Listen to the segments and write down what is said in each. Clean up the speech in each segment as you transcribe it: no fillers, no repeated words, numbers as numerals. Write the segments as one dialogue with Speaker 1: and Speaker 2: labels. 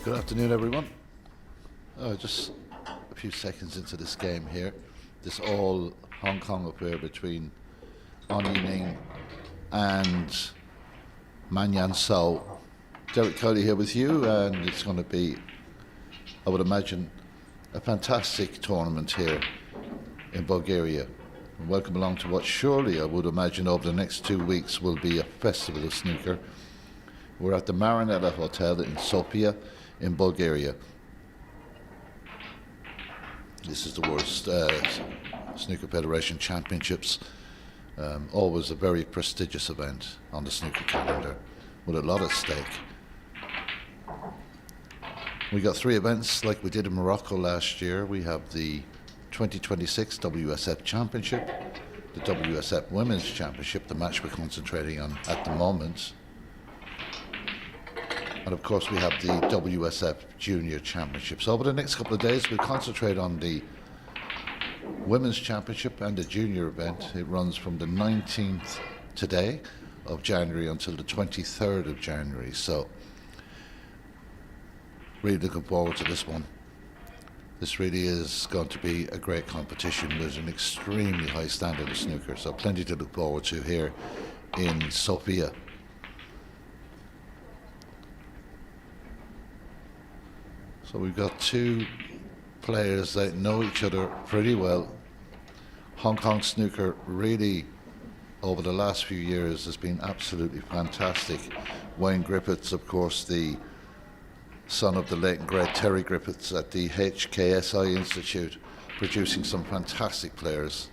Speaker 1: Good afternoon, everyone. Just a few seconds into this game here. This all Hong Kong affair between An Yi-ning and Man Yan So. Derek Cody here with you, and it's going to be, I would imagine, a fantastic tournament here in Bulgaria. And welcome along to what surely I would imagine over the next 2 weeks will be a festival of snooker. We're at the Marinella Hotel in Sofia in Bulgaria. This is the World Snooker Federation Championships. Always a very prestigious event on the snooker calendar with a lot at stake. We got 3 events like we did in Morocco last year. We have the 2026 WSF Championship, the WSF Women's Championship, the match we're concentrating on at the moment. And of course we have the WSF Junior Championships. So over the next couple of days we'll concentrate on the Women's Championship and the Junior event. It runs from the 19th today of January until the 23rd of January. So really looking forward to this one. This really is going to be a great competition. There's an extremely high standard of snooker, so plenty to look forward to here in Sofia. So we've got 2 players that know each other pretty well. Hong Kong snooker really over the last few years has been absolutely fantastic. Wayne Griffiths, of course, the son of the late and great Terry Griffiths at the HKSI Institute, producing some fantastic players.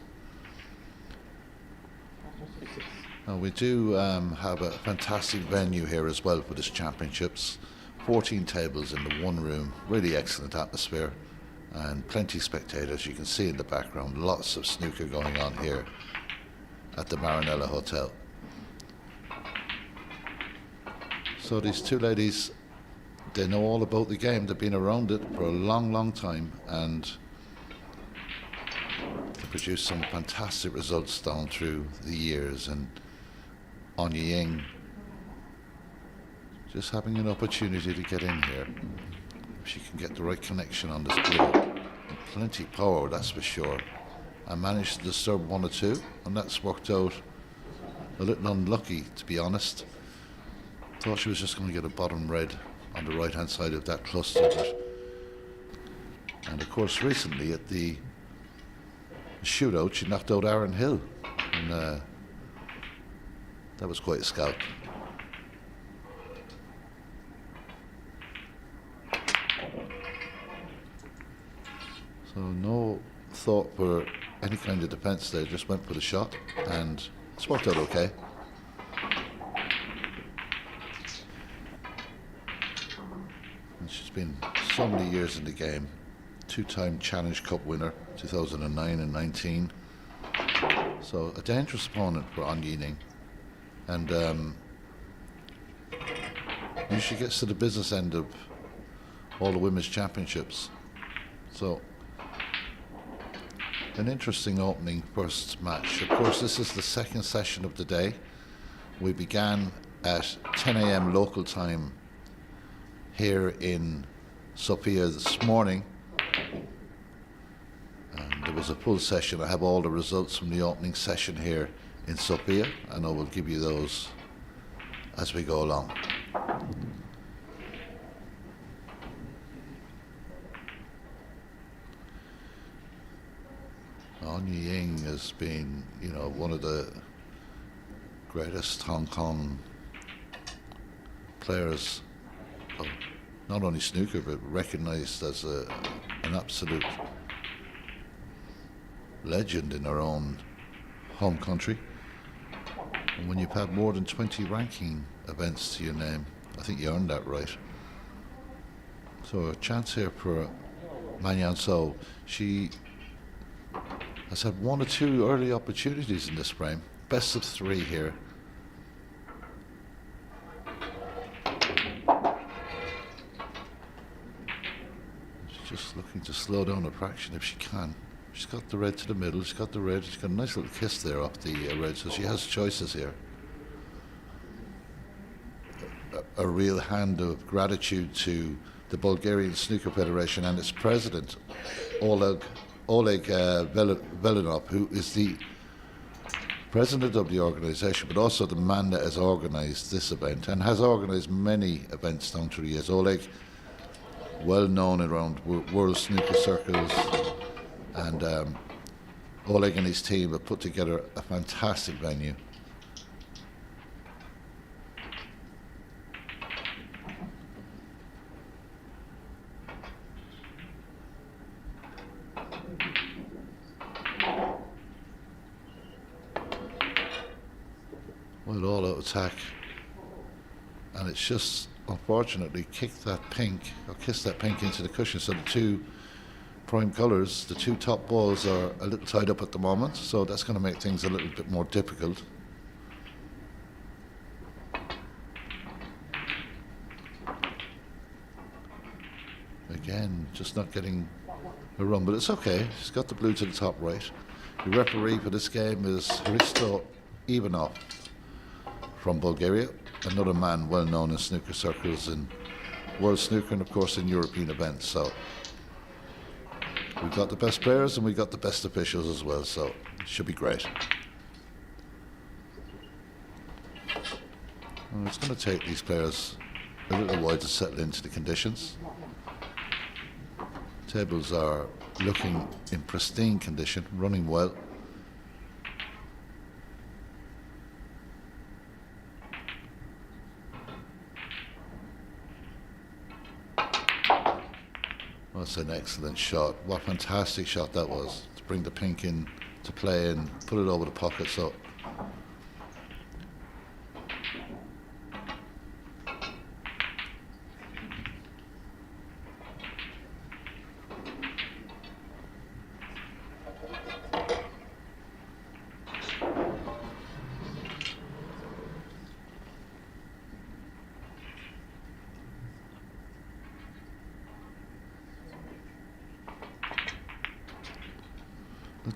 Speaker 1: And we do have a fantastic venue here as well for this championships. 14 tables in the one room, really excellent atmosphere and plenty of spectators. You can see in the background lots of snooker going on here at the Marinella Hotel. So these 2 ladies, they know all about the game. They've been around it for a long time, and they produced some fantastic results down through the years. And An Yi-ning just having an opportunity to get in here. If she can get the right connection on this blue. And plenty of power, that's for sure. I managed to disturb 1 or 2, and that's worked out a little unlucky, to be honest. Thought she was just going to get a bottom red on the right hand side of that cluster. And of course recently at the shootout she knocked out Aaron Hill, and that was quite a scalp. So no thought for any kind of defence there, just went for the shot, and it's worked out okay. And she's been so many years in the game, 2-time Challenge Cup winner, 2009 and 19. So a dangerous opponent for An Yi-ning, and usually gets to the business end of all the women's championships. So an interesting opening first match. Of course, this is the second session of the day. We began at 10 a.m. local time here in Sofia this morning, and there was a full session. I have all the results from the opening session here in Sofia, and I will give you those as we go along. An Yi-ning has been, one of the greatest Hong Kong players of not only snooker but recognised as an absolute legend in her own home country. And when you've had more than 20 ranking events to your name, I think you earned that right. So a chance here for Man Yan So. She has had 1 or 2 early opportunities in this frame. Best of 3 here. She's just looking to slow down a fraction if she can. She's got the red to the middle, she's got the red, she's got a nice little kiss there off the red, so she has choices here. A real hand of gratitude to the Bulgarian Snooker Federation and its president, Oleg Velinov, who is the president of the organisation, but also the man that has organised this event and has organised many events down through the years. Oleg, well known around world snooker circles, and Oleg and his team have put together a fantastic venue. Well, all-out attack, and it's just unfortunately kissed that pink into the cushion. So the two prime colours, the two top balls, are a little tied up at the moment, so that's going to make things a little bit more difficult. Again, just not getting a run, but it's okay. She's got the blue to the top right. The referee for this game is Hristo Ivanov from Bulgaria, another man well known in snooker circles, in world snooker, and of course in European events. So we've got the best players and we've got the best officials as well, so it should be great. And it's going to take these players a little while to settle into the conditions. Tables are looking in pristine condition, running well. That's an excellent shot. What a fantastic shot that was, to bring the pink in to play and put it over the pocket. So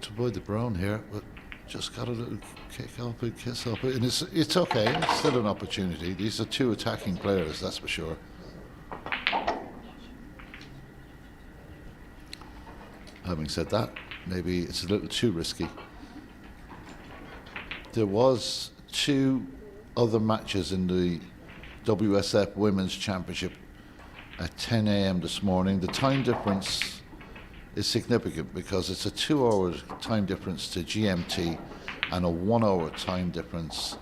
Speaker 1: to avoid the brown here, but just got a little kick off it, kiss off it, and it's okay. It's still an opportunity. These are two attacking players, that's for sure. Having said that, maybe it's a little too risky. There was two other matches in the WSF Women's Championship at 10 a.m. this morning. The time difference is significant because it's a 2-hour time difference to GMT and a 1-hour time difference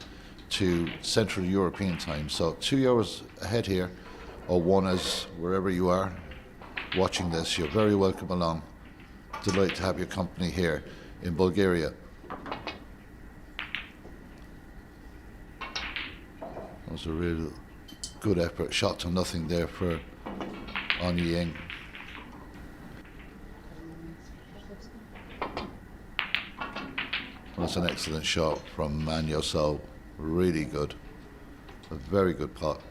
Speaker 1: to Central European time. So 2 hours ahead here, or one as wherever you are watching this. You're very welcome along. Delighted to have your company here in Bulgaria. That was a real good effort. Shot to nothing there for On Ying. That's an excellent shot from Manyo So. Really good. A very good pot.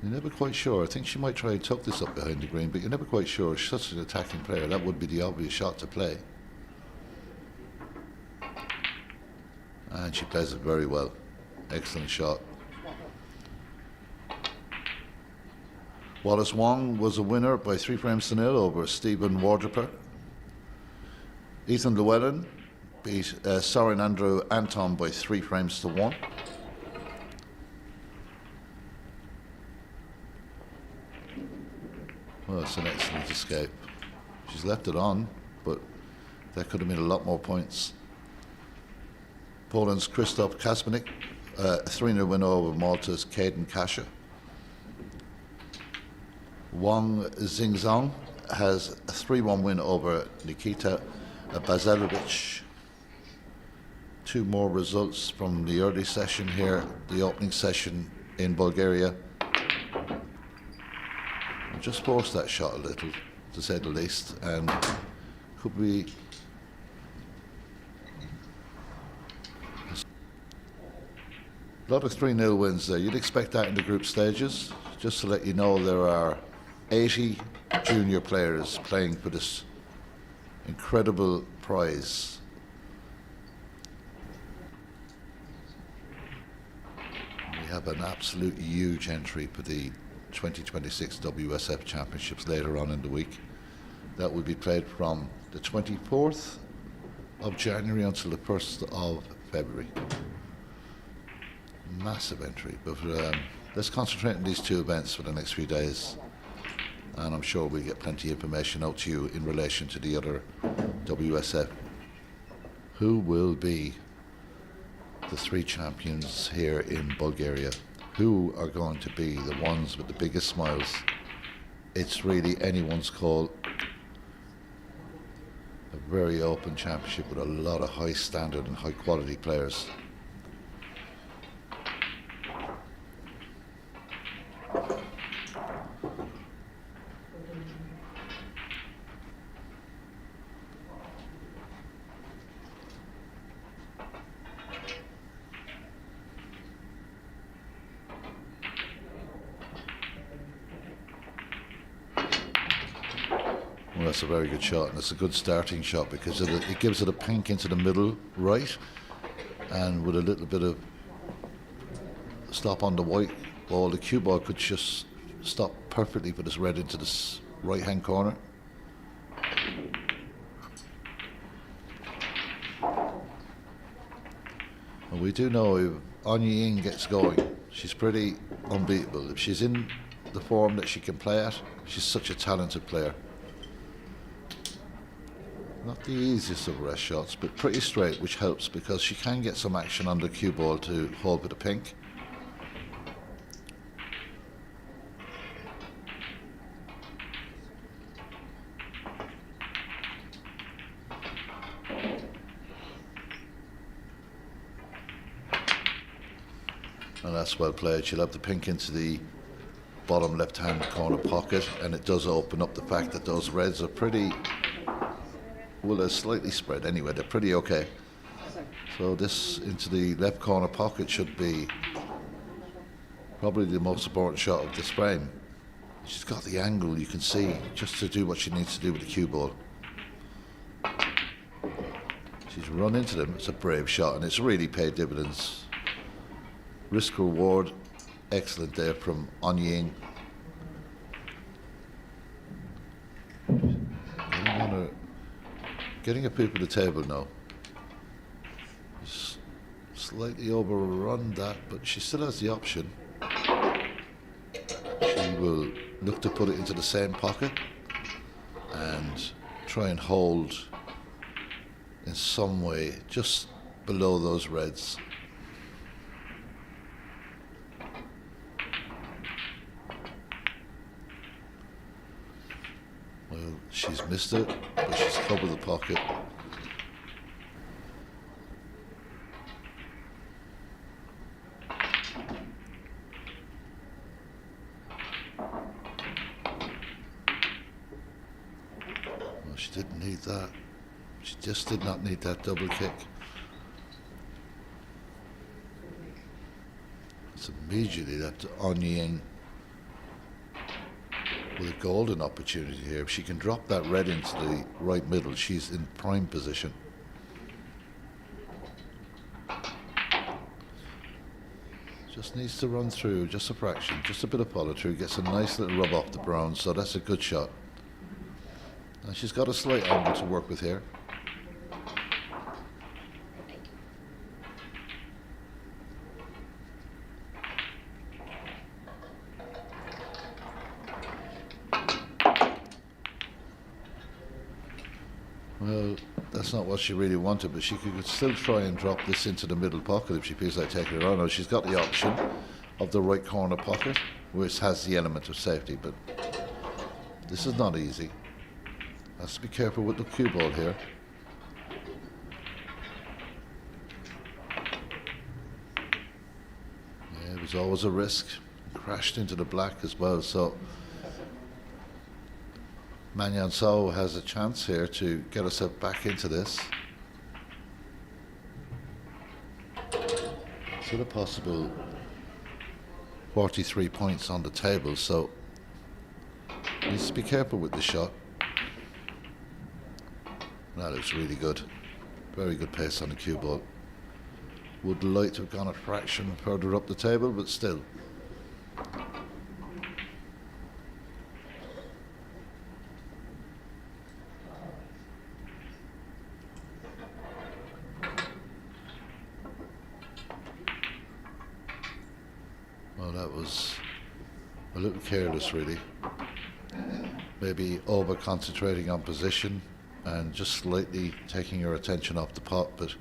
Speaker 1: You're never quite sure. I think she might try and tuck this up behind the green, but you're never quite sure. She's such an attacking player. That would be the obvious shot to play. And she plays it very well. Excellent shot. Wallace Wong was a winner by 3-0 over Stephen Wardroper. Ethan Llewellyn beat Soren Andrew Anton by 3-1. Well, it's an excellent escape. She's left it on, but that could have made a lot more points. Poland's Krzysztof Kazmanik, a 3-0 win over Malta's Caden Kasha. Wang Xingzong has a 3-1 win over Nikita Bazelovich. Two more results from the early session here, the opening session in Bulgaria. I just forced that shot a little, to say the least, and could be a lot of 3-0 wins there. You'd expect that in the group stages. Just to let you know, there are 80 junior players playing for this incredible prize. We have an absolute huge entry for the 2026 WSF Championships later on in the week. That will be played from the 24th of January until the 1st of February. Massive entry, but let's concentrate on these two events for the next few days, and I'm sure we'll get plenty of information out to you in relation to the other WSF. Who will be the three champions here in Bulgaria? Who are going to be the ones with the biggest smiles? It's really anyone's call. A very open championship with a lot of high standard and high quality players. Well, that's a very good shot, and it's a good starting shot because it gives it a pink into the middle right, and with a little bit of stop on the white ball, the cue ball could just stop perfectly for this red into this right hand corner. And we do know if Anya Ying gets going, she's pretty unbeatable. If she's in the form that she can play at, she's such a talented player. Not the easiest of rest shots, but pretty straight, which helps because she can get some action on the cue ball to hold with the pink. And that's well played. She'll have the pink into the bottom left-hand corner pocket, and it does open up the fact that those reds are pretty, well, they're slightly spread anyway. They're pretty okay. So this into the left corner pocket should be probably the most important shot of this frame. She's got the angle, you can see, just to do what she needs to do with the cue ball. She's run into them. It's a brave shot, and it's really paid dividends. Risk reward, excellent there from Anya Ying. Getting a peep at the table now. Slightly overrun that, but she still has the option. She will look to put it into the same pocket and try and hold in some way just below those reds. Well, she's missed it, but she's covered the pocket. Well, she didn't need that. She just did not need that double kick. It's immediately left to Anya Ying with a golden opportunity here. If she can drop that red into the right middle, she's in prime position. Just needs to run through just a fraction, just a bit of follow through, gets a nice little rub off the brown, so that's a good shot. And she's got a slight angle to work with here. Well, that's not what she really wanted, but she could still try and drop this into the middle pocket if she feels like taking it on. Now, she's got the option of the right corner pocket, which has the element of safety, but this is not easy. Has to be careful with the cue ball here. Yeah, it was always a risk. Crashed into the black as well, so Manyan So has a chance here to get herself back into this. Still a possible 43 points on the table, so needs to be careful with the shot. That looks really good. Very good pace on the cue ball. Would like to have gone a fraction further up the table, but still. Well, that was a little careless, really. Maybe over concentrating on position and just slightly taking your attention off the pot, but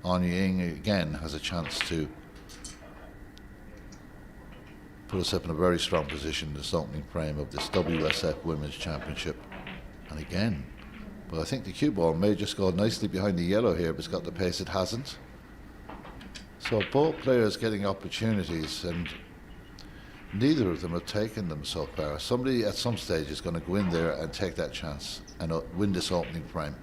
Speaker 1: Anya Ying again has a chance to put us up in a very strong position in this opening frame of this WSF Women's Championship. And again, well, I think the cue ball may just go nicely behind the yellow here, but it's got the pace it hasn't. So both players getting opportunities, and neither of them have taken them so far. Somebody at some stage is going to go in there and take that chance and win this opening frame.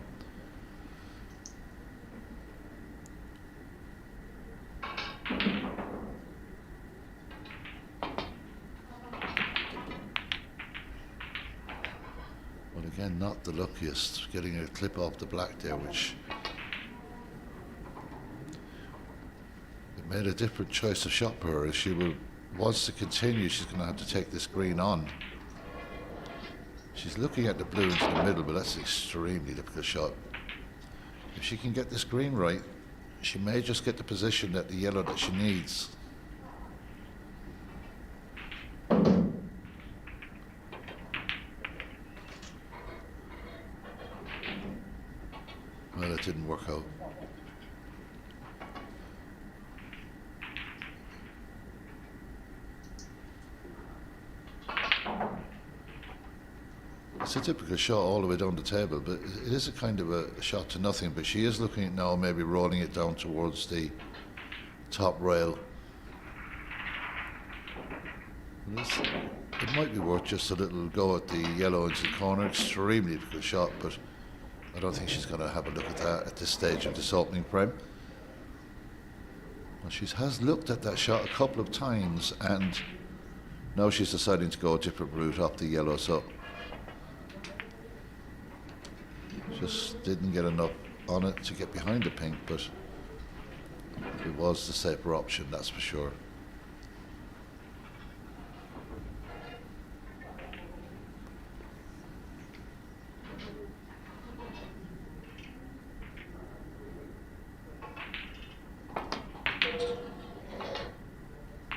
Speaker 1: But again, not the luckiest, getting a clip off the black there, which it made a different choice of shot for her. If she wants to continue, she's going to have to take this green on. She's looking at the blue into the middle, but that's an extremely difficult shot. If she can get this green right, she may just get the position that the yellow that she needs. Well, it didn't work out. It's a typical shot all the way down the table, but it is a kind of a shot to nothing. But she is looking at now maybe rolling it down towards the top rail. It might be worth just a little go at the yellow into the corner. Extremely difficult shot, but I don't think she's going to have a look at that at this stage of this opening frame. Well, she has looked at that shot a couple of times, and now she's deciding to go a different route off the yellow. So just didn't get enough on it to get behind the pink, but it was the safer option, that's for sure.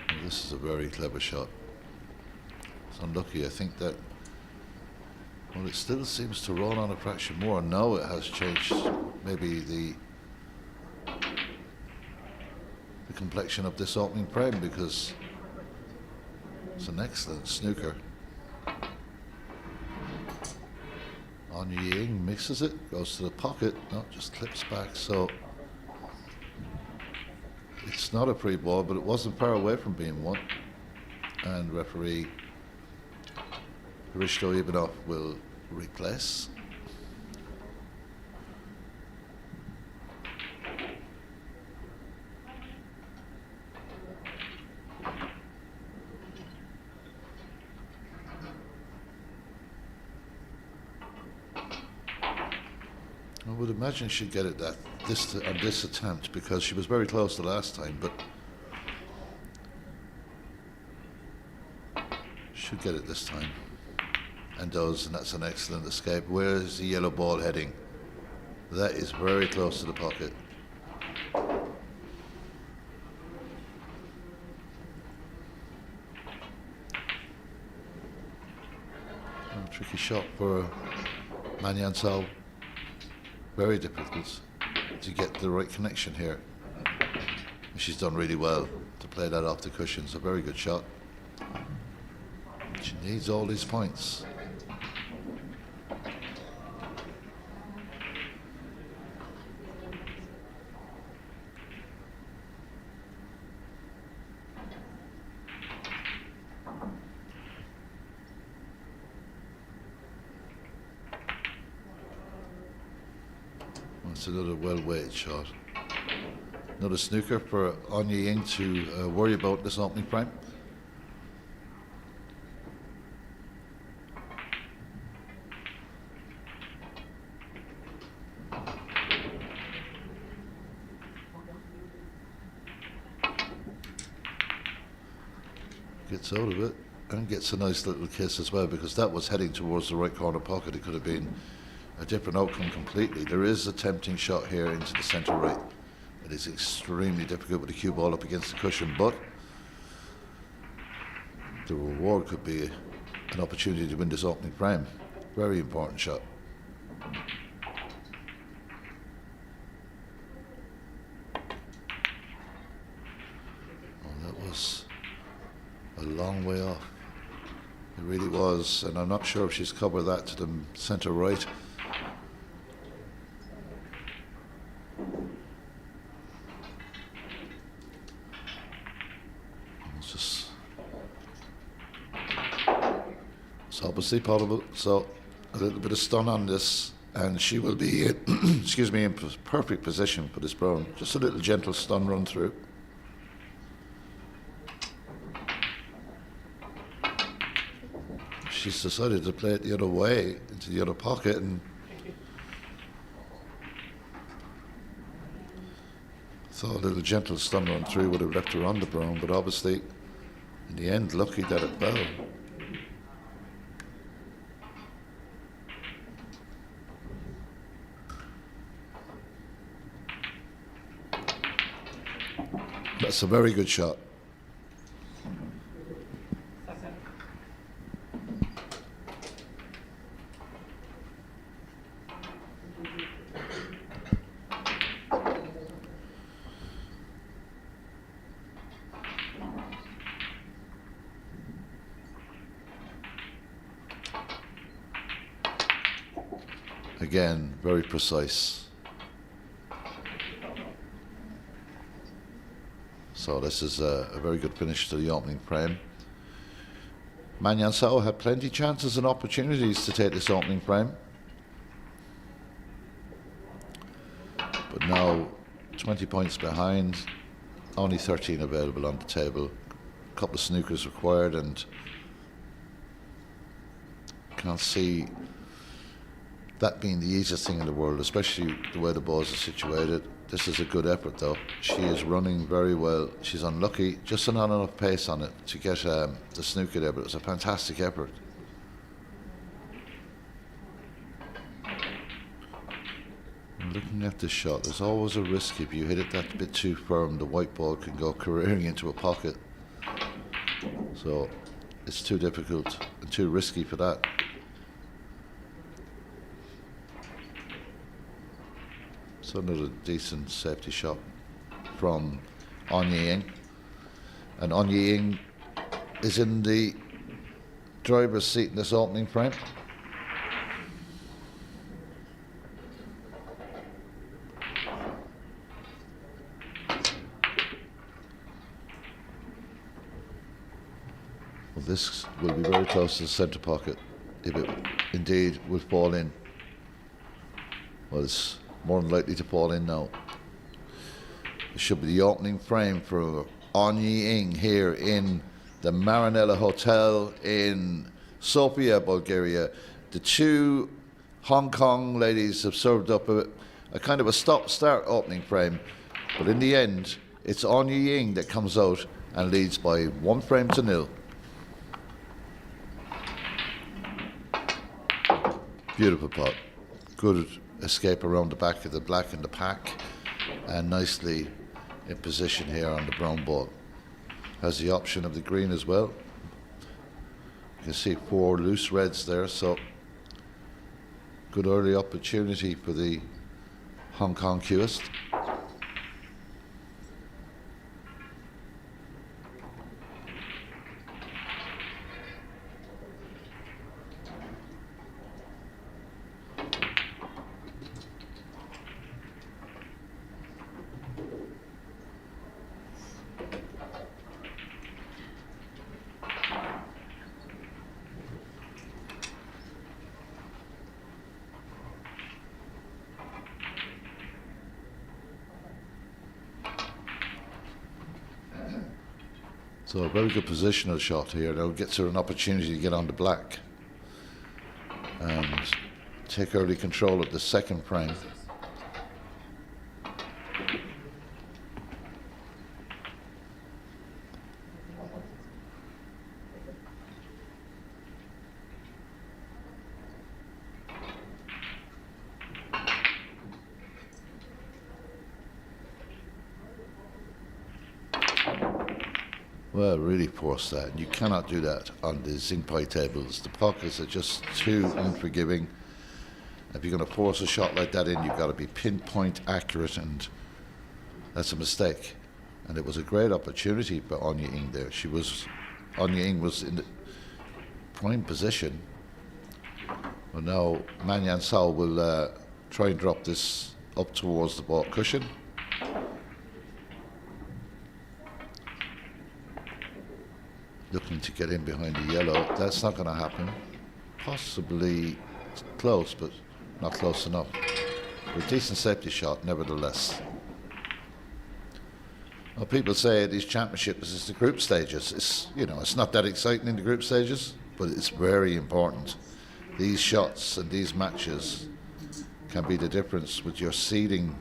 Speaker 1: And this is a very clever shot. It's unlucky, I think that. Well, it still seems to roll on a fraction more. Now it has changed maybe the complexion of this opening frame, because it's an excellent snooker. Anya Ying mixes it, goes to the pocket, no, just clips back. So it's not a free ball, but it wasn't far away from being one. And referee Risto Ivanov will replace. I would imagine she'd get it on this attempt, because she was very close the last time, but should get it this time. And does, and that's an excellent escape. Where is the yellow ball heading? That is very close to the pocket. Tricky shot for Manyan Sao. Very difficult to get the right connection here. She's done really well to play that off the cushions. A very good shot. She needs all these points. It's another well-weighted shot. Another snooker for Anya Ying to worry about this opening frame. Gets out of it and gets a nice little kiss as well, because that was heading towards the right corner pocket. It could have been a different outcome completely. There is a tempting shot here into the centre right. It is extremely difficult with the cue ball up against the cushion, but the reward could be an opportunity to win this opening frame. Very important shot. Oh, that was a long way off. It really was, and I'm not sure if she's covered that to the centre right. It's obviously possible, so a little bit of stun on this, and she will be excuse me, in perfect position for this brown. Just a little gentle stun run through. She's decided to play it the other way, into the other pocket, and thought a little gentle stun run through would have left her on the brown, but obviously in the end lucky that it fell. That's a very good shot. Again, very precise. So this is a very good finish to the opening frame. Manyan Sao had plenty of chances and opportunities to take this opening frame, but now 20 points behind, only 13 available on the table, a couple of snookers required, and can't see that being the easiest thing in the world, especially the way the balls are situated. This is a good effort though. She is running very well. She's unlucky, just not enough pace on it to get the snooker there, but it was a fantastic effort. Looking at this shot, there's always a risk if you hit it that bit too firm, the white ball can go careering into a pocket. So it's too difficult and too risky for that. So another decent safety shot from On Ying. And On Ying is in the driver's seat in this opening frame. Well, this will be very close to the centre pocket if it indeed will fall in. Well, it's more than likely to fall in now. It should be the opening frame for On Ying here in the Marinella Hotel in Sofia, Bulgaria. The two Hong Kong ladies have served up a kind of a stop-start opening frame, but in the end, it's On Ying that comes out and leads by 1-0. Beautiful pot. Good escape around the back of the black and the pack, and nicely in position here on the brown ball. Has the option of the green as well. You can see 4 loose reds there, so good early opportunity for the Hong Kong cueist. So a very good positional shot here. Now gets her an opportunity to get on the black and take early control of the second frame. Well, really poor start. You cannot do that on the zinc pie tables. The pockets are just too unforgiving. If you're going to force a shot like that in, you've got to be pinpoint accurate, and that's a mistake. And it was a great opportunity for Anya Ing there. Anya Ing was in the prime position. Well, now Manyan Sao will try and drop this up towards the ball cushion. Looking to get in behind the yellow. That's not going to happen. Possibly close, but not close enough. But a decent safety shot, nevertheless. Well, people say these championships is the group stages. It's not that exciting in the group stages, but it's very important. These shots and these matches can be the difference with your seeding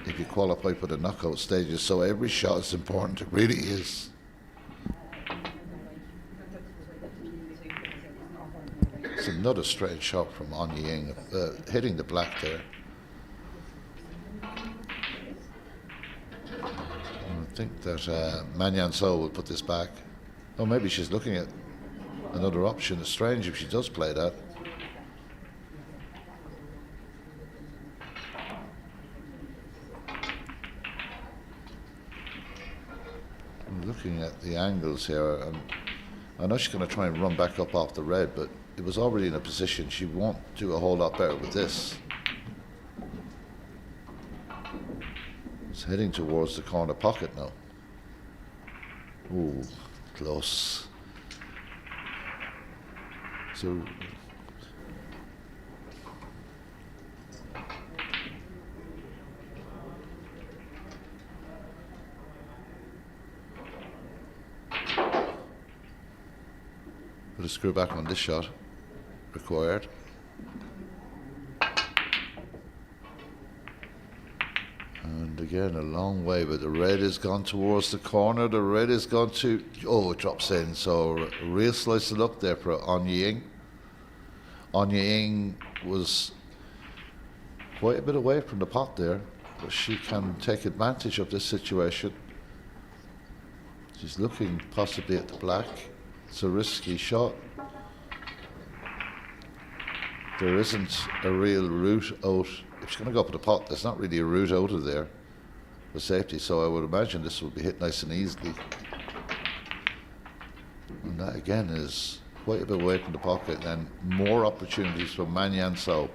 Speaker 1: if you qualify for the knockout stages. So every shot is important. It really is. It's another strange shot from Anya Ing, hitting the black there. I think that Manyan So will put this back. Oh, maybe she's looking at another option. It's strange if she does play that. I'm looking at the angles here, and I know she's going to try and run back up off the red, but it was already in a position. She won't do a whole lot better with this. It's heading towards the corner pocket now. Ooh, close. So put a screw back on this shot required. And again, a long way, but the red has gone towards the corner. The red has gone to, it drops in. So a real slice of luck there for Anya Ing. Anya Ing was quite a bit away from the pot there, but she can take advantage of this situation. She's looking possibly at the black. It's a risky shot. There isn't a real route out. If she's going to go up the pot, there's not really a route out of there for safety, so I would imagine this will be hit nice and easily. And that again is quite a bit away from the pocket, and more opportunities for Manyan So.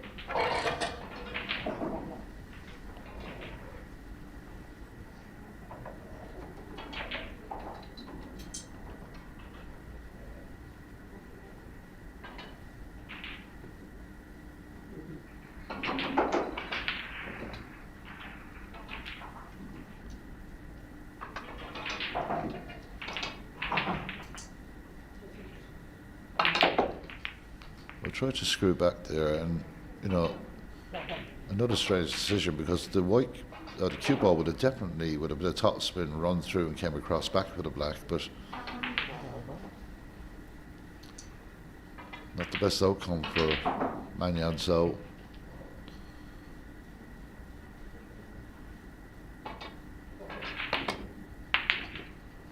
Speaker 1: Try to screw back there, and another strange decision, because the cue ball would have been a top spin, run through and came across back for the black, but not the best outcome for Manyan So.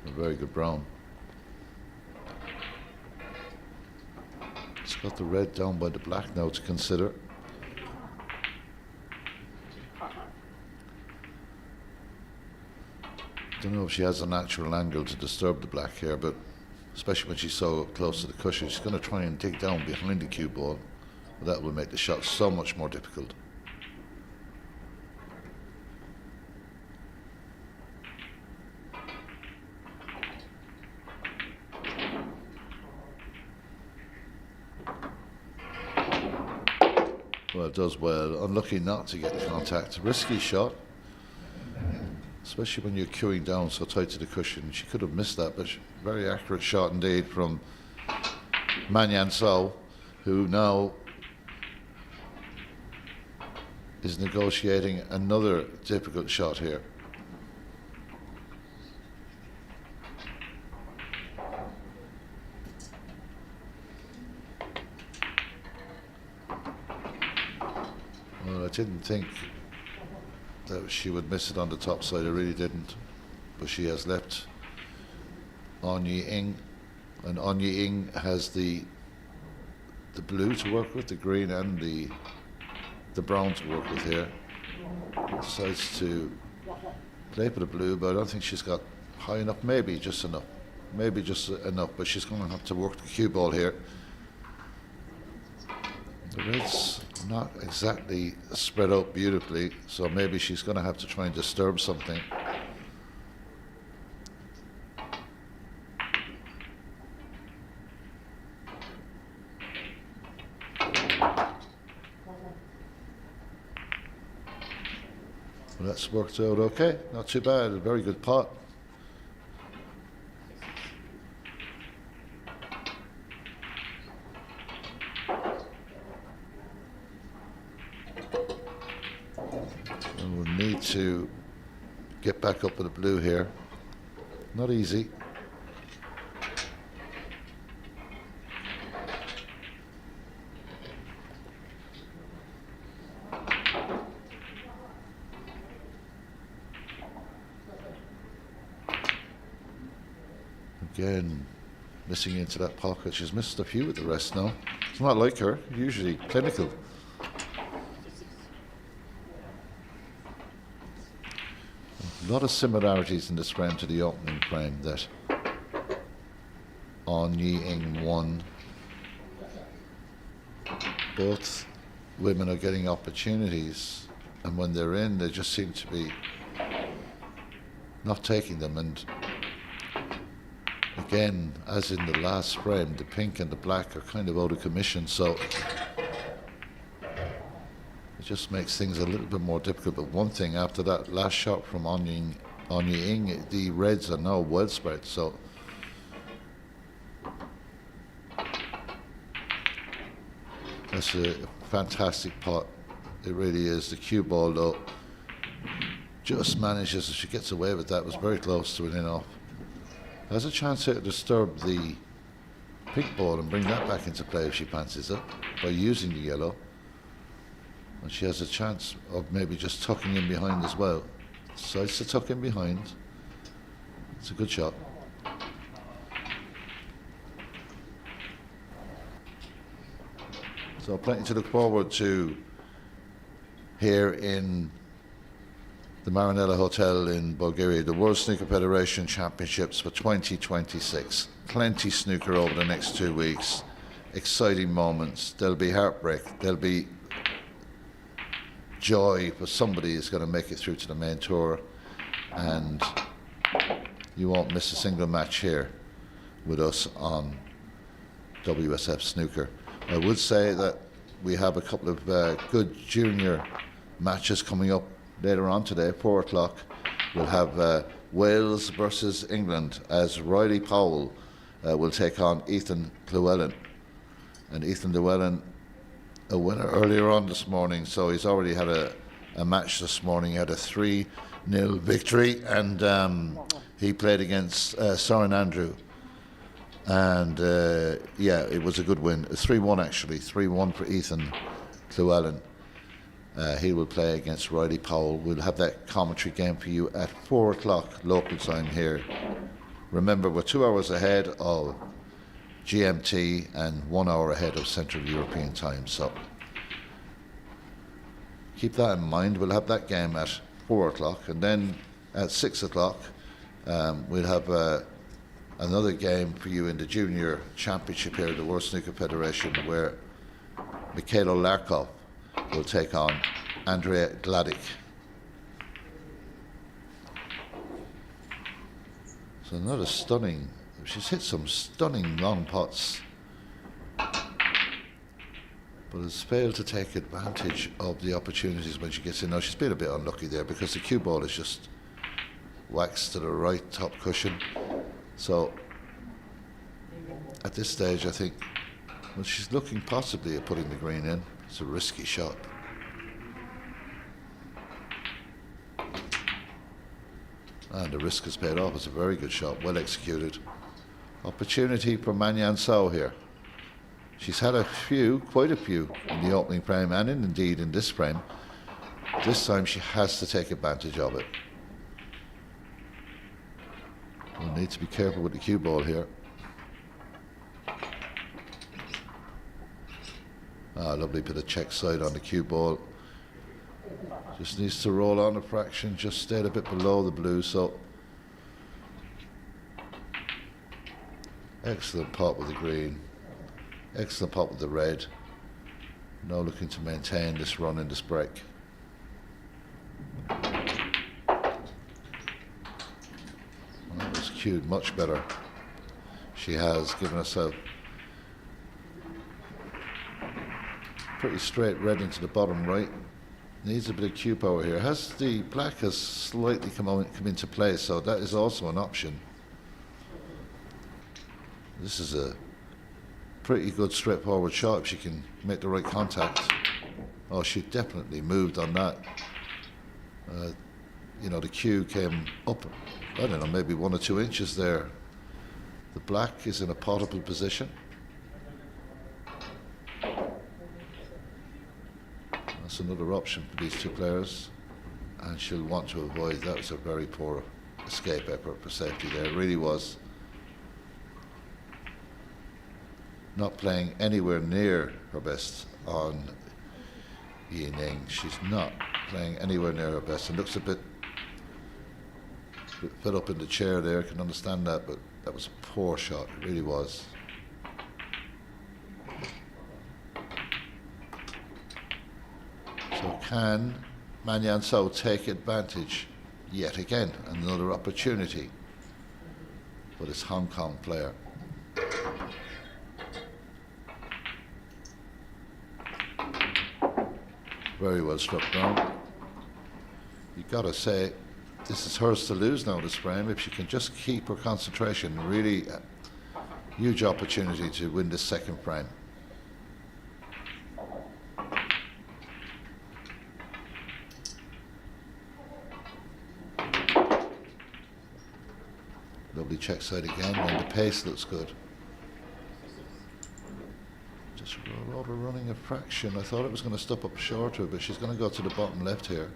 Speaker 1: A very good brown. Got the red down by the black now to consider. Don't know if she has a natural angle to disturb the black here, but especially when she's so close to the cushion, she's going to try and dig down behind the cue ball. That will make the shot so much more difficult. Well, it does well. Unlucky not to get the contact. Risky shot, especially when you're queuing down so tight to the cushion. She could have missed that, but very accurate shot indeed from Manyan So, who now is negotiating another difficult shot here. Well, I didn't think that she would miss it on the top side. I really didn't. But she has left On Yi Ing, and On Yi Ing has the blue to work with, the green and the brown to work with here. Decides to play for the blue, but I don't think she's got high enough, maybe just enough, but she's going to have to work the cue ball here. The red's not exactly spread out beautifully, so maybe she's going to have to try and disturb something. Well, that's worked out okay, not too bad, a very good pot. And we'll need to get back up with the blue here. Not easy. Again, missing into that pocket. She's missed a few with the rest now. It's not like her, usually clinical. A lot of similarities in this frame to the opening frame that On Yi Ing won. Both women are getting opportunities, and when they're in, they just seem to be not taking them. And again, as in the last frame, the pink and the black are kind of out of commission, so it just makes things a little bit more difficult. But one thing, after that last shot from On Yi Ing, the reds are now well spread, so that's a fantastic pot. It really is. The cue ball, though, just manages, if she gets away with that, was very close to an in-off. Has a chance here to disturb the pink ball and bring that back into play if she fancies it by using the yellow. And she has a chance of maybe just tucking in behind as well. Decides to tuck in behind. It's a good shot. So plenty to look forward to here in the Marinella Hotel in Bulgaria, the World Snooker Federation Championships for 2026. Plenty snooker over the next 2 weeks. Exciting moments. There'll be heartbreak. There'll be joy, but somebody is going to make it through to the main tour, and you won't miss a single match here with us on WSF Snooker. I would say that we have a couple of good junior matches coming up later on today, 4 o'clock. We'll have Wales versus England, as Riley Powell will take on Ethan Llewellyn. And Ethan Llewellyn, a winner earlier on this morning, so he's already had a match this morning. He had a 3-0 victory, and he played against Soren Andrew. And yeah, it was a good win. 3-1 actually, 3-1 for Ethan Llewellyn. He will play against Riley Powell. We'll have that commentary game for you at 4 o'clock local time here. Remember, we're 2 hours ahead of GMT and 1 hour ahead of Central European time, so keep that in mind. We'll have that game at 4 o'clock, and then at 6 o'clock we'll have another game for you in the junior championship here at the World Snooker Federation, where Mikhailo Larkov will take on Andrea Gladik. So another stunning, she's hit some stunning long pots, but has failed to take advantage of the opportunities when she gets in. Now, she's been a bit unlucky there because the cue ball is just waxed to the right top cushion. So at this stage, I think, well, she's looking possibly at putting the green in. It's a risky shot. And the risk has paid off. It's a very good shot, well executed. Opportunity for Manyan Sao here. She's had a few, quite a few, in the opening frame, and indeed in this frame. This time she has to take advantage of it. We'll Need to be careful with the cue ball here. Lovely bit of check side on the cue ball. Just needs to roll on a fraction, just stayed a bit below the blue, so excellent pot with the green, excellent pot with the red. Now looking to maintain this run in this break. That was cued much better. She has given herself pretty straight red into the bottom right. Needs a bit of cue power here. The black has slightly come into play, so that is also an option. This is a pretty good straightforward shot if she can make the right contact. Oh, she definitely moved on that. You know, the cue came up, I don't know, maybe 1 or 2 inches there. The black is in a potable position. That's another option for these two players, and she'll want to avoid. That was a very poor escape effort for safety there. It really was. Not playing anywhere near her best on Yi Ning. She's not playing anywhere near her best, and looks a bit fed up in the chair there. I can understand that, but that was a poor shot. It really was. So can Manyan So take advantage yet again? Another opportunity for this Hong Kong player. Very well struck now. You gotta say, this is hers to lose now, this frame. If she can just keep her concentration, really huge opportunity to win this second frame. Lovely check side again, and the pace looks good. Just rather running a fraction. I thought it was going to stop up shorter, but she's going to go to the bottom left here.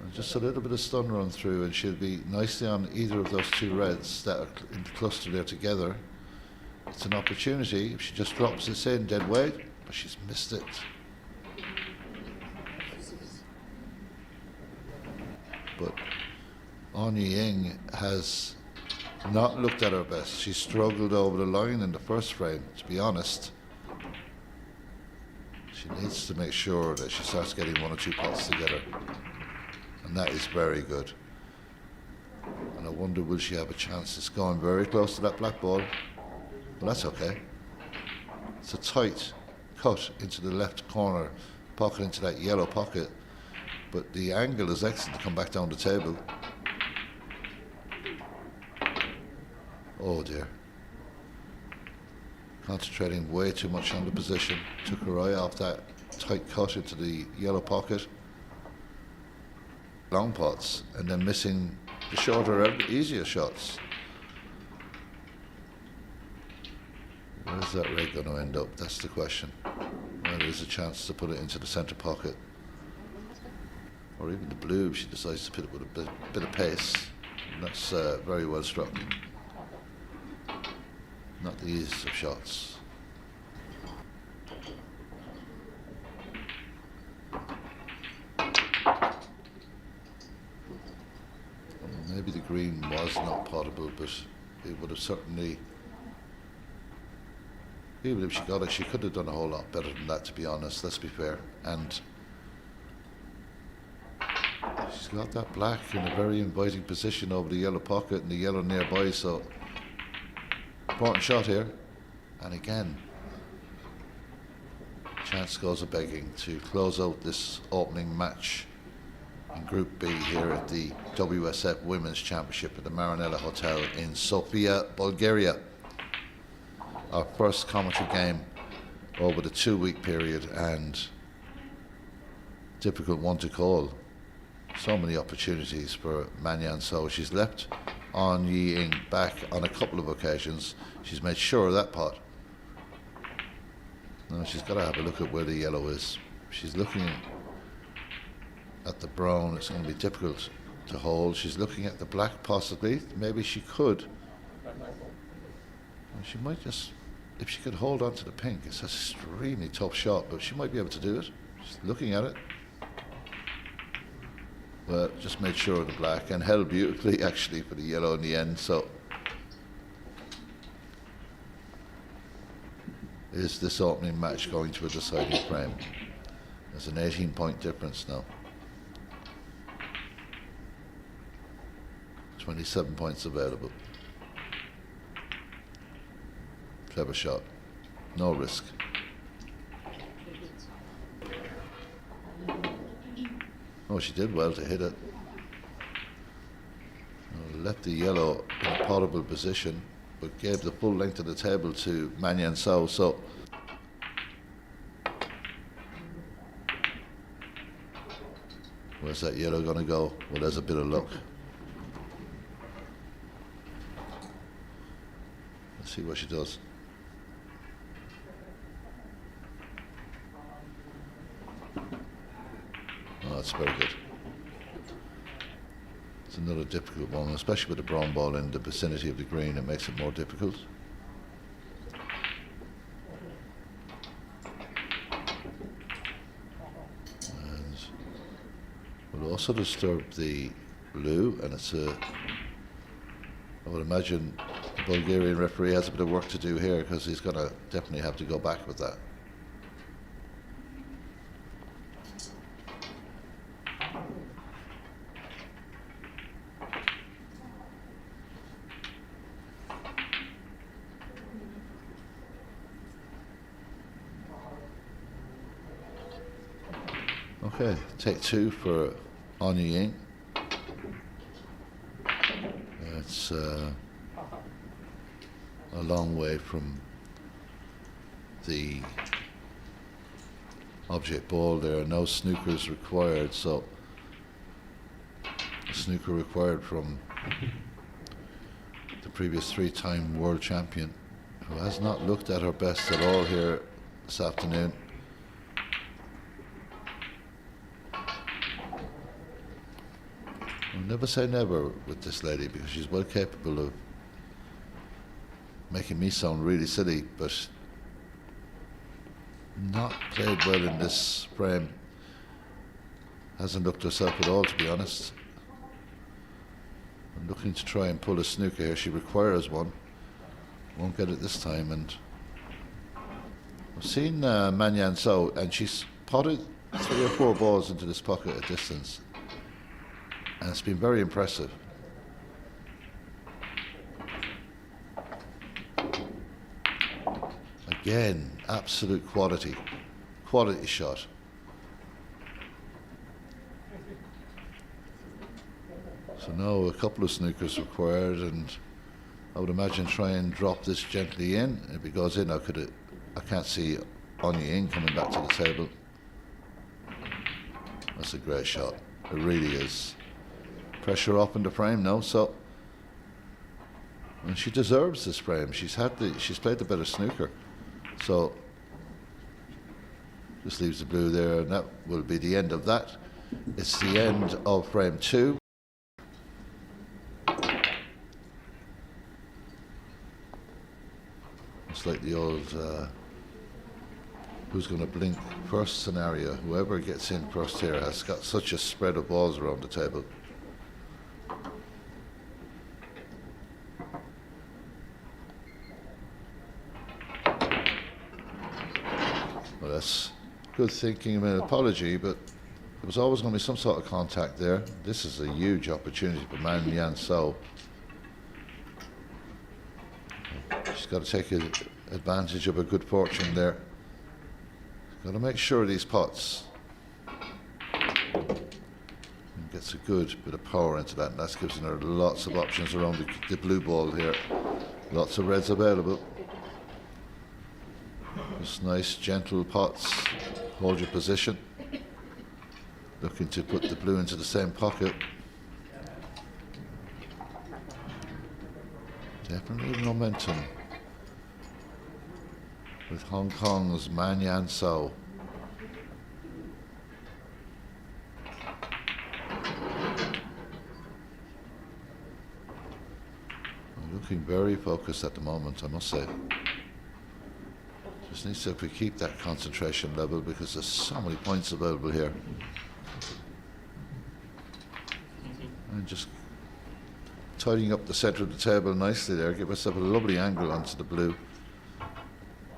Speaker 1: And just a little bit of stun run through, and she'll be nicely on either of those two reds that are in the cluster there together. It's an opportunity if she just drops this in dead weight, but she's missed it. But On Ying has not looked at her best. She struggled over the line in the first frame, to be honest. She needs to make sure that she starts getting 1 or 2 pots together. And that is very good. And I wonder, will she have a chance? It's going very close to that black ball. But that's okay. It's a tight cut into the left corner, pocket into that yellow pocket. But the angle is excellent to come back down the table. Oh dear. Concentrating way too much on the position. Took her eye off that tight cut into the yellow pocket. Long pots, and then missing the shorter, easier shots. Where's that red going to end up? That's the question. Well, there's a chance to put it into the centre pocket. Or even the blue if she decides to put it with a bit of pace. And that's very well struck. Not the easiest of shots. Maybe the green was not potable, but it would have certainly, even if she got it, she could have done a whole lot better than that, to be honest, let's be fair. And she's got that black in a very inviting position over the yellow pocket and the yellow nearby, so important shot here. And again, chance goes a begging to close out this opening match in Group B here at the WSF Women's Championship at the Marinella Hotel in Sofia, Bulgaria. Our first commentary game over the 2-week period, and difficult one to call. So many opportunities for Manyan So. She's left On Ying back on a couple of occasions. She's made sure of that pot. Now she's got to have a look at where the yellow is. She's looking at the brown. It's going to be difficult to hold. She's looking at the black possibly. Maybe she could. She might just, if she could hold on to the pink, it's an extremely tough shot, but she might be able to do it. She's looking at it. Well, just made sure of the black and held beautifully actually for the yellow in the end. So is this opening match going to a deciding frame? There's an 18-point difference now. 27 points available. Clever shot. No risk. Oh, she did well to hit it. Left the yellow in a potable position, but gave the full length of the table to Manyan Sao. So where's that yellow going to go? Well, there's a bit of luck. Let's see what she does. Oh, that's very good. It's another difficult one, especially with the brown ball in the vicinity of the green. It makes it more difficult. And will also disturb the blue, and it's a, I would imagine the Bulgarian referee has a bit of work to do here, because he's going to definitely have to go back with that. Okay, take two for Anya Ying. It's a long way from the object ball. There are no snookers required, so a snooker required from the previous three-time world champion, who has not looked at her best at all here this afternoon. I'll never say never with this lady, because she's well capable of making me sound really silly, but not played well in this frame. Hasn't looked herself at all, to be honest. I'm looking to try and pull a snooker here. She requires one. Won't get it this time. And I've seen Manyan Sao, and she's potted 3 or 4 balls into this pocket at distance, and it's been very impressive. Again, absolute quality shot. So now a couple of snookers required, and I would imagine try and drop this gently in. If it goes in, I can't see Anya Ying coming back to the table. That's a great shot. It really is. Pressure up in the frame now, so, and she deserves this frame. She's played the better snooker. So just leaves the blue there, and that will be the end of that. It's the end of frame 2. It's like the old who's going to blink first scenario. Whoever gets in first here has got such a spread of balls around the table. Well, that's good thinking. I mean, apology, but there was always going to be some sort of contact there. This is a huge opportunity for Manyan Sao. She's got to take advantage of her good fortune there. Got to make sure these pots, and gets a good bit of power into that, and that gives her lots of options around the blue ball here. Lots of reds available. Just nice gentle pots. Hold your position. Looking to put the blue into the same pocket. Definitely momentum with Hong Kong's Manyan Sao. looking very focused at the moment, I must say. Just needs to keep that concentration level because there's so many points available here. And just tidying up the center of the table nicely there, give herself a lovely angle onto the blue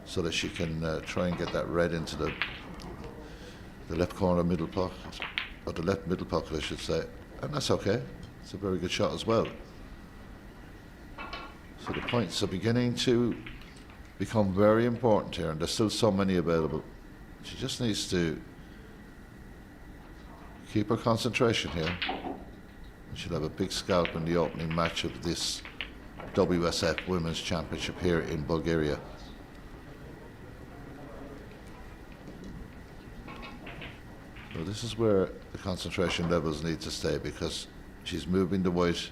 Speaker 1: so that she can try and get that red into the left corner middle pocket, or the left middle pocket I should say, and that's okay. It's a very good shot as well. So the points are beginning to become very important here, and there's still so many available. She just needs to keep her concentration here. She'll have a big scalp in the opening match of this WSF Women's Championship here in Bulgaria. So this is where the concentration levels need to stay because she's moving the white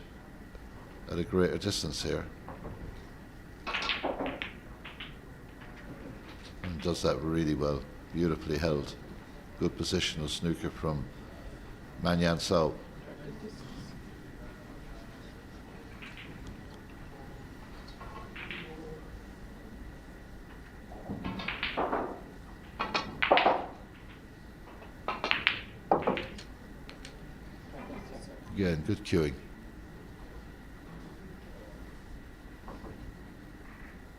Speaker 1: at a greater distance here. And does that really well. Beautifully held. Good positional snooker from Manyan Sao. Again, good cueing.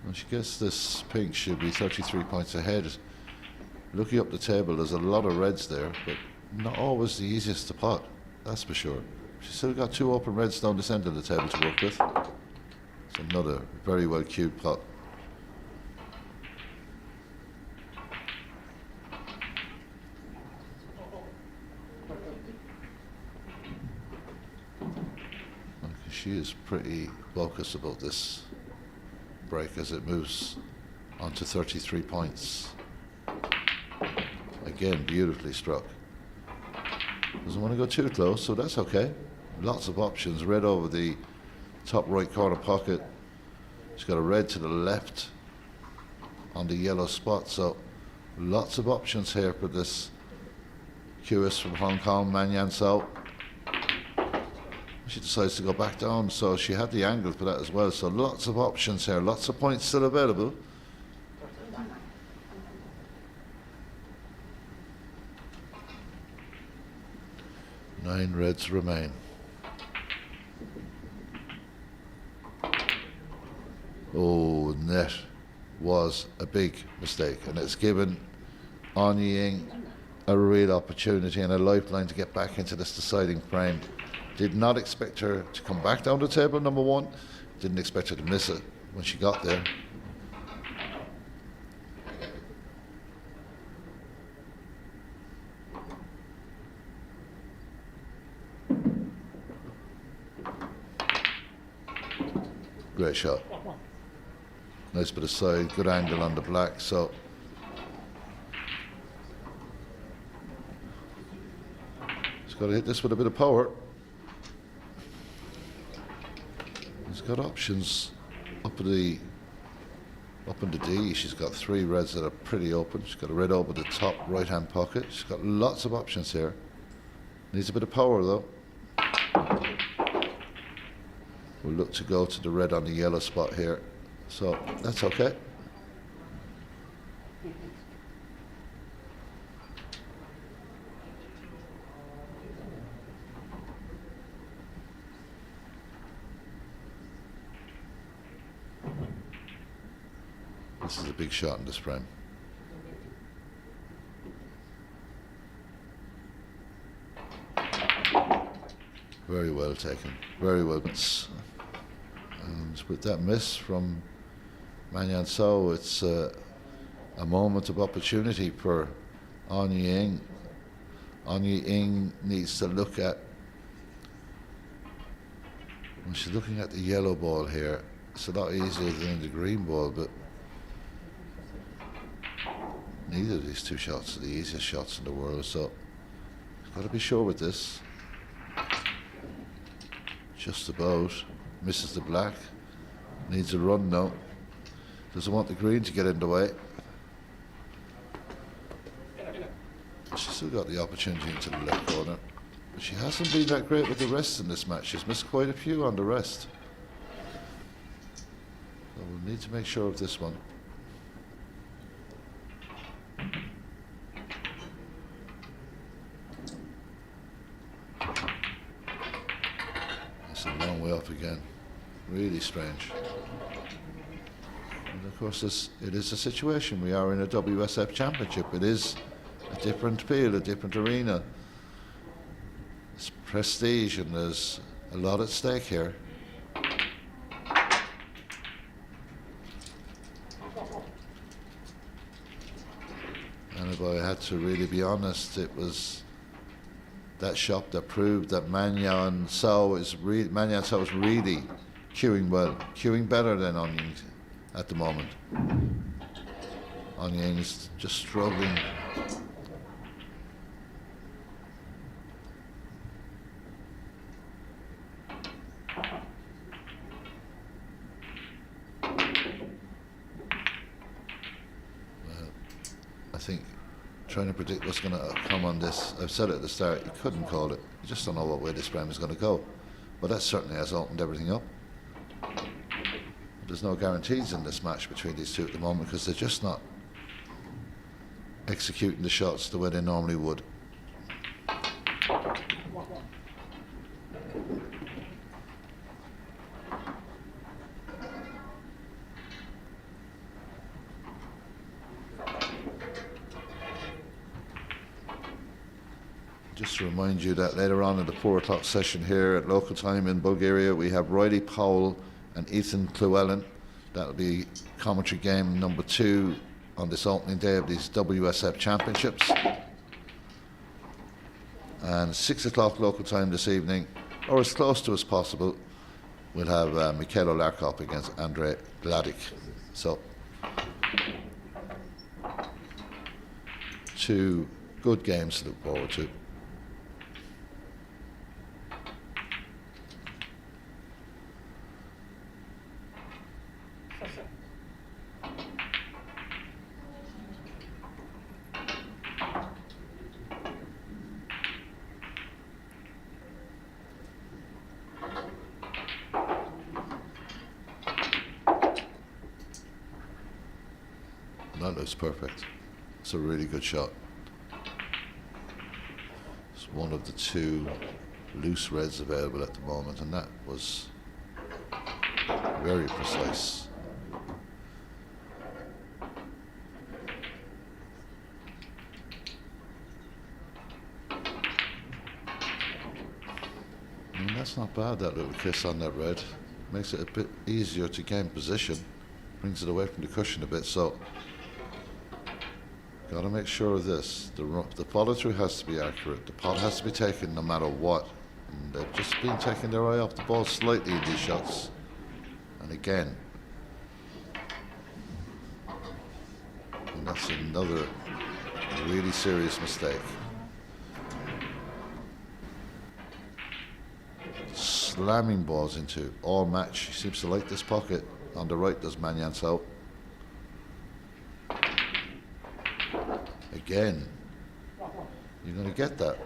Speaker 1: When she gets this pink, she'll be 33 points ahead. Looking up the table, there's a lot of reds there, but not always the easiest to pot, that's for sure. She's still got 2 open reds down this end of the table to work with. It's another very well cued pot. She is pretty focused about this break as it moves on to 33 points. Again, beautifully struck. Doesn't want to go too close, so that's okay. Lots of options. Red over the top right corner pocket. She's got a red to the left on the yellow spot, so lots of options here for this QS from Hong Kong, Manyan Sao. She decides to go back down, so she had the angle for that as well. So lots of options here, lots of points still available. Nine reds remain. Oh, net was a big mistake, and it's given On Ying a real opportunity and a lifeline to get back into this deciding frame. Did not expect her to come back down the table, number one. Didn't expect her to miss it when she got there. Great shot. Nice bit of side, good angle on the black, so she's got to hit this with a bit of power. She's got options up in the D. She's got 3 reds that are pretty open. She's got a red over the top right hand pocket. She's got lots of options here. Needs a bit of power though. We'll look to go to the red on the yellow spot here, so that's okay. This is a big shot in this frame. Very well taken, very well. And with that miss from Manyan Sao, it's a moment of opportunity for On Ying. On Ying needs to look at, when she's looking at the yellow ball here, it's a lot easier than the green ball, but neither of these 2 shots are the easiest shots in the world, so she's got to be sure with this. Just about. Misses the black. Needs a run now. Doesn't want the green to get in the way. She's still got the opportunity into the left corner. But she hasn't been that great with the rest in this match. She's missed quite a few on the rest. we'll need to make sure of this one. It's a long way up again. Really strange. And of course, it is a situation. We are in a WSF championship. It is a different field, a different arena. It's prestige, and there's a lot at stake here. And if I had to really be honest, it was that shot that proved that Manyan Sao is really queuing well, queuing better than Onying at the moment. Onying is just struggling. I think trying to predict what's going to come on this, I've said it at the start, you couldn't call it. You just don't know what way this frame is going to go. But that certainly has opened everything up. There's no guarantees in this match between these two at the moment because they're just not executing the shots the way they normally would. Just to remind you that later on in the 4 o'clock session here at local time in Bulgaria, we have Riley Powell and Ethan Llewellyn. That'll be commentary game number 2 on this opening day of these WSF championships. And 6 o'clock local time this evening, or as close to as possible, we'll have Mikhailo Larkov against Andrei Gladik. So, 2 good games to look forward to. That looks perfect. It's a really good shot. It's one of the 2 loose reds available at the moment, and that was very precise. And that's not bad, that little kiss on that red. Makes it a bit easier to gain position. Brings it away from the cushion a bit, so got to make sure of this. The follow-through has to be accurate. The pot has to be taken no matter what. And they've just been taking their eye off the ball slightly in these shots. And again. And that's another really serious mistake. Slamming balls into all match. He seems to like this pocket. On the right does Manyan Sao. Again, you're going to get that.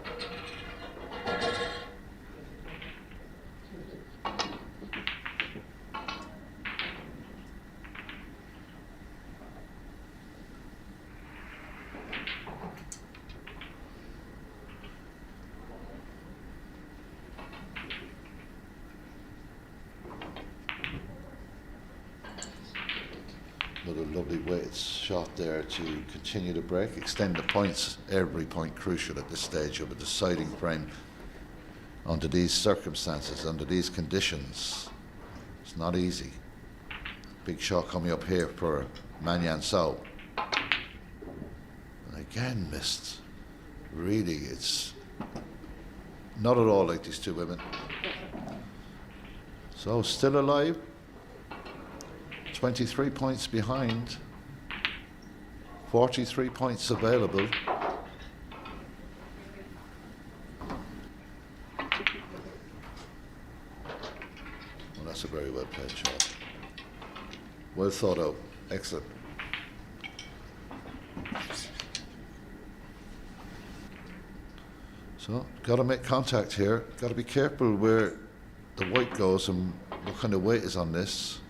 Speaker 1: Another lovely weighted shot there to continue the break, extend the points. Every point crucial at this stage of a deciding frame under these circumstances, under these conditions. It's not easy. Big shot coming up here for Manyan Sao. And again missed. Really, it's not at all like these 2 women. So still alive. 23 points behind, 43 points available. Well, that's a very well played shot. Well thought out. Excellent. So, got to make contact here. Got to be careful where the white goes and what kind of weight is on this.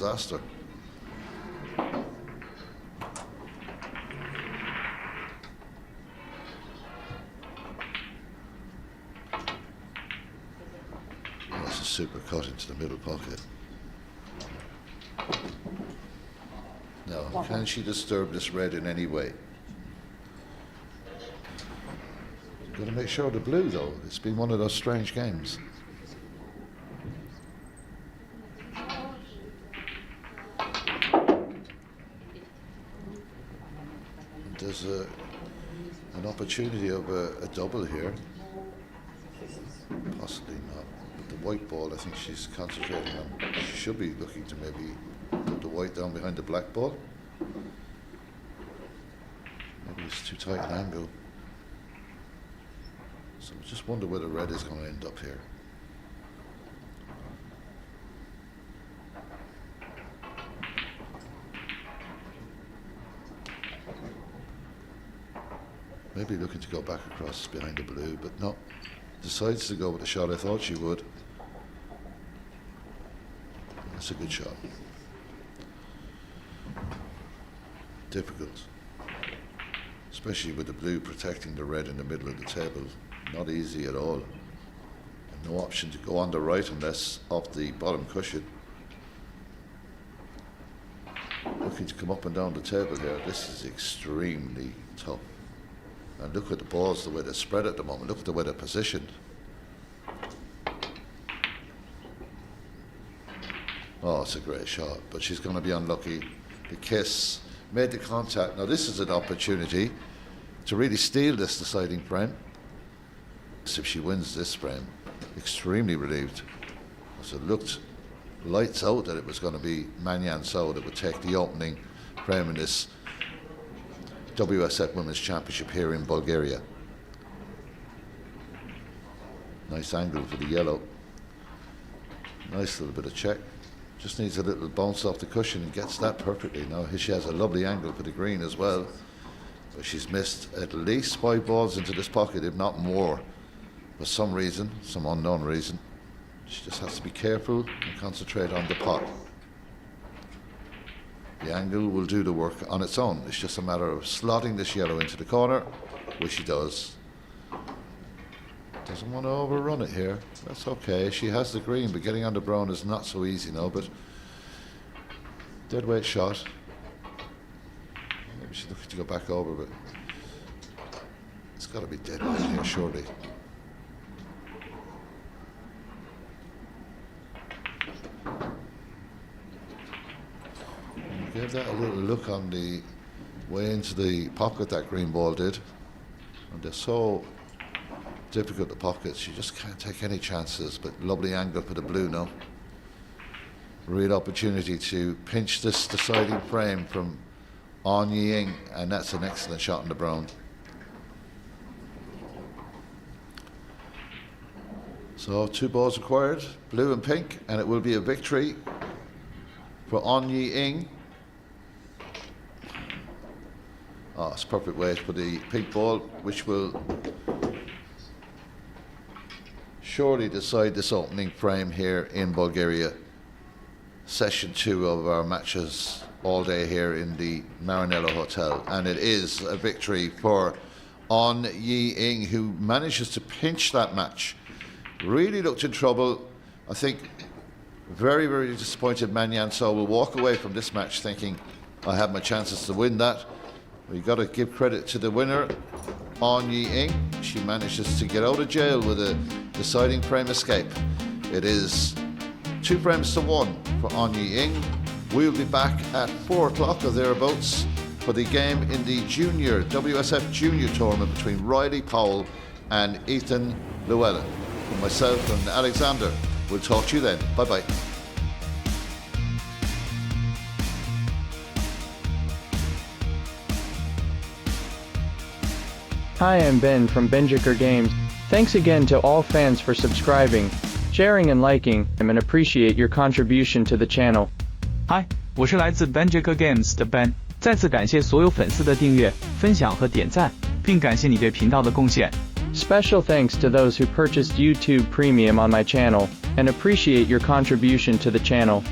Speaker 1: disaster. That's a super cut into the middle pocket. Now, can she disturb this red in any way? Got to make sure of the blue, though. It's been one of those strange games. There's an opportunity of a double here. Possibly not. But the white ball, I think she's concentrating on. She should be looking to maybe put the white down behind the black ball. Maybe it's too tight an angle. So I just wonder whether red is going to end up here. Maybe looking to go back across behind the blue, but no. Decides to go with the shot I thought she would. That's a good shot. Difficult. Especially with the blue protecting the red in the middle of the table. Not easy at all. And no option to go on the right unless off the bottom cushion. Looking to come up and down the table here. This is extremely tough. And look at the balls, the way they're spread at the moment. Look at the way they're positioned. Oh, it's a great shot, but she's going to be unlucky. The kiss made the contact. Now this is an opportunity to really steal this deciding frame. So if she wins this frame, extremely relieved. So it looked lights out that it was going to be Manyan So that would take the opening frame in this WSF Women's Championship here in Bulgaria. Nice angle for the yellow. Nice little bit of check. Just needs a little bounce off the cushion and gets that perfectly. Now she has a lovely angle for the green as well. But she's missed at least 5 balls into this pocket, if not more. For some reason, some unknown reason. She just has to be careful and concentrate on the pot. The angle will do the work on its own. It's just a matter of slotting this yellow into the corner, which she does. Doesn't want to overrun it here. That's okay. She has the green, but getting on the brown is not so easy now. But dead weight shot. Maybe she's looking to go back over, but it's got to be dead weight here, surely. Gave that a little look on the way into the pocket that green ball did. And they're so difficult, the pockets. You just can't take any chances, but lovely angle for the blue now. Real opportunity to pinch this deciding frame from On Ying, and that's an excellent shot in the brown. So 2 balls required, blue and pink, and it will be a victory for On Ying. Oh, it's perfect weight for the pink ball, which will surely decide this opening frame here in Bulgaria. Session 2 of our matches all day here in the Maranello Hotel. And it is a victory for On Ying, who manages to pinch that match. Really looked in trouble. I think very, very disappointed Manyan So will walk away from this match thinking, I have my chances to win that. We've got to give credit to the winner, On Ying. She manages to get out of jail with a deciding frame escape. It is 2 frames to 1 for On Ying. We'll be back at 4 o'clock or thereabouts for the game in the junior WSF junior tournament between Riley Powell and Ethan Llewellyn. For myself and Alexander, we'll talk to you then. Bye-bye.
Speaker 2: Hi, I'm Ben from Benjiker Games. Thanks again to all fans for subscribing, sharing and liking, and appreciate your contribution to the channel.
Speaker 3: 嗨，我是来自 Benjiker Games 的 Ben， 再次感谢所有粉丝的订阅、分享和点赞，并感谢你对频道的贡献。
Speaker 2: Special thanks to those who purchased YouTube Premium on my channel, and appreciate your contribution to the channel.